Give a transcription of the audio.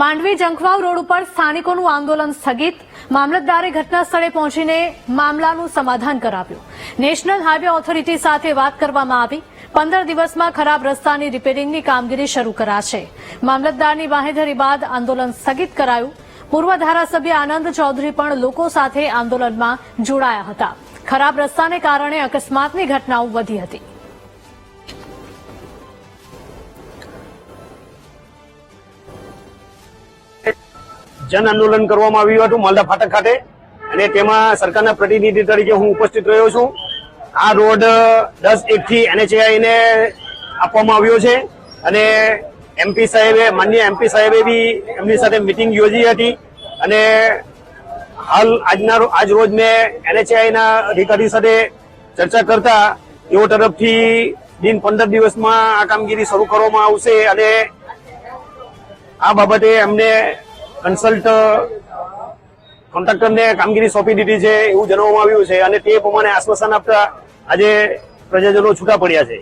Mandvi Jankhvav road ઉપર સ્થાનિકોનું આંદોલન સ્થગિત. મામલતદારે ઘટના સ્થળે પહોંચીને મામલાનું સમાધાન કરાવ્યું. નેશનલ હાઈવે ઓથોરિટી સાથે વાત કરવામાં આવી. 15 દિવસમાં ખરાબ રસ્તાની રિપેરિંગની કામગીરી શરૂ કરાશે. મામલતદારની બાંહેધરી બાદ આંદોલન સ્થગિત કરાયું. પૂર્વ ધારાસભ્ય આનંદ ચૌધરી પણ લોકો સાથે આંદોલનમાં જોડાયા હતા. ખરાબ રસ્તાને કારણે અકસ્માતની ઘટનાઓ વધી હતી. જન આંદોલન કરવામાં આવ્યું હતું માલદા ફાટક ખાતે અને તેમાં સરકારના પ્રતિનિધિ તરીકે હું ઉપસ્થિત રહ્યો છું. આ રોડ 10-1 થી NHAI ને આપવામાં આવ્યો છે અને MP સાહેબે માનનીય MP સાહેબે બી એમની સાથે મિટિંગ યોજી હતી અને હાલ આજ રોજ મેં NHAI ના અધિકારી સાથે ચર્ચા કરતા તેઓ તરફથી દિન 15 દિવસમાં આ કામગીરી શરૂ કરવામાં આવશે અને આ બાબતે અમને કન્સલ્ટ કોન્ટ્રાક્ટરને કામગીરી સોંપી દીધી છે એવું જણાવવામાં આવ્યું છે અને તે પ્રમાણે આશ્વાસન આપતા આજે પ્રજાજનો છૂટા પડ્યા છે.